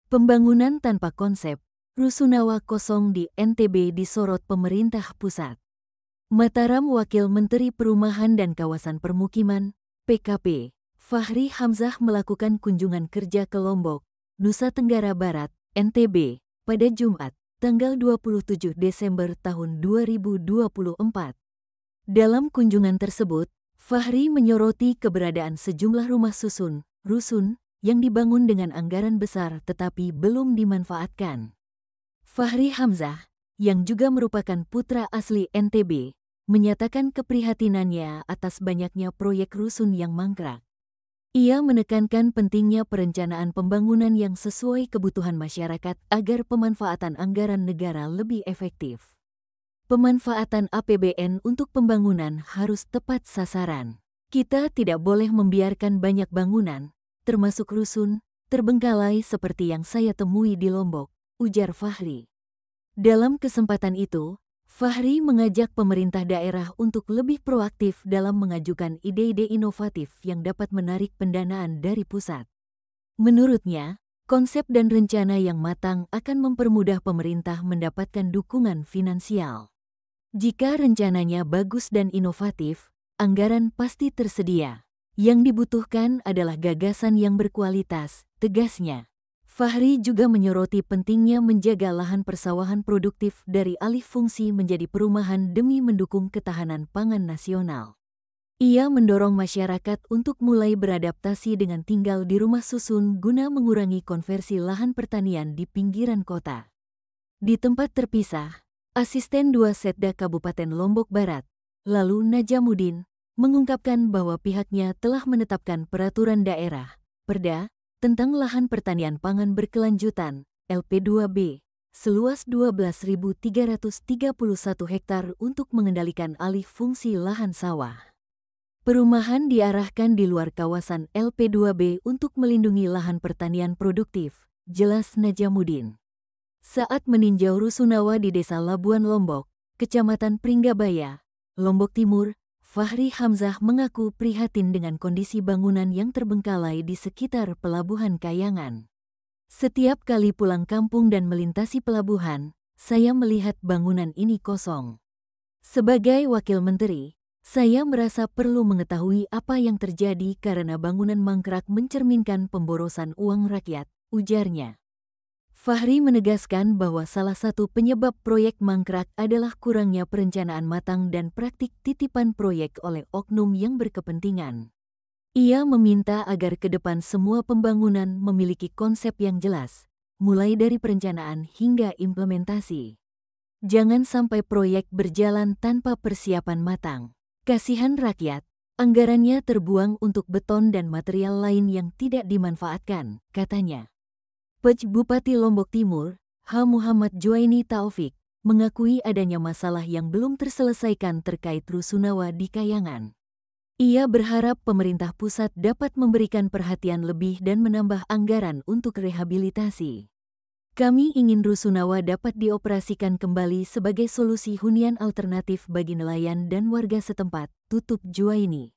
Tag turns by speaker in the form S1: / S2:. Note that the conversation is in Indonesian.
S1: Pembangunan tanpa konsep, rusunawa kosong di NTB disorot pemerintah pusat. Mataram Wakil Menteri Perumahan dan Kawasan Permukiman, PKP, Fahri Hamzah melakukan kunjungan kerja ke Lombok, Nusa Tenggara Barat, NTB, pada Jumat, tanggal 27 Desember tahun 2024. Dalam kunjungan tersebut, Fahri menyoroti keberadaan sejumlah rumah susun, rusun, yang dibangun dengan anggaran besar tetapi belum dimanfaatkan. Fahri Hamzah, yang juga merupakan putra asli NTB, menyatakan keprihatinannya atas banyaknya proyek rusun yang mangkrak. Ia menekankan pentingnya perencanaan pembangunan yang sesuai kebutuhan masyarakat agar pemanfaatan anggaran negara lebih efektif. Pemanfaatan APBN untuk pembangunan harus tepat sasaran. Kita tidak boleh membiarkan banyak bangunan, termasuk rusun, terbengkalai seperti yang saya temui di Lombok, ujar Fahri. Dalam kesempatan itu, Fahri mengajak pemerintah daerah untuk lebih proaktif dalam mengajukan ide-ide inovatif yang dapat menarik pendanaan dari pusat. Menurutnya, konsep dan rencana yang matang akan mempermudah pemerintah mendapatkan dukungan finansial. Jika rencananya bagus dan inovatif, anggaran pasti tersedia. Yang dibutuhkan adalah gagasan yang berkualitas, tegasnya. Fahri juga menyoroti pentingnya menjaga lahan persawahan produktif dari alih fungsi menjadi perumahan demi mendukung ketahanan pangan nasional. Ia mendorong masyarakat untuk mulai beradaptasi dengan tinggal di rumah susun guna mengurangi konversi lahan pertanian di pinggiran kota. Di tempat terpisah, Asisten 2 Setda Kabupaten Lombok Barat, lalu Najamuddin, mengungkapkan bahwa pihaknya telah menetapkan peraturan daerah, Perda, tentang lahan pertanian pangan berkelanjutan, LP2B, seluas 12.331 hektar untuk mengendalikan alih fungsi lahan sawah. Perumahan diarahkan di luar kawasan LP2B untuk melindungi lahan pertanian produktif, jelas Najamuddin. Saat meninjau rusunawa di Desa Labuan Lombok, Kecamatan Pringgabaya, Lombok Timur, Fahri Hamzah mengaku prihatin dengan kondisi bangunan yang terbengkalai di sekitar Pelabuhan Kayangan. Setiap kali pulang kampung dan melintasi pelabuhan, saya melihat bangunan ini kosong. Sebagai wakil menteri, saya merasa perlu mengetahui apa yang terjadi karena bangunan mangkrak mencerminkan pemborosan uang rakyat, ujarnya. Fahri menegaskan bahwa salah satu penyebab proyek mangkrak adalah kurangnya perencanaan matang dan praktik titipan proyek oleh oknum yang berkepentingan. Ia meminta agar ke depan semua pembangunan memiliki konsep yang jelas, mulai dari perencanaan hingga implementasi. Jangan sampai proyek berjalan tanpa persiapan matang. Kasihan rakyat, anggarannya terbuang untuk beton dan material lain yang tidak dimanfaatkan, katanya. Pj Bupati Lombok Timur, H. Muhammad Juwaini Taufik, mengakui adanya masalah yang belum terselesaikan terkait rusunawa di Kayangan. Ia berharap pemerintah pusat dapat memberikan perhatian lebih dan menambah anggaran untuk rehabilitasi. Kami ingin rusunawa dapat dioperasikan kembali sebagai solusi hunian alternatif bagi nelayan dan warga setempat, tutup Juwaini.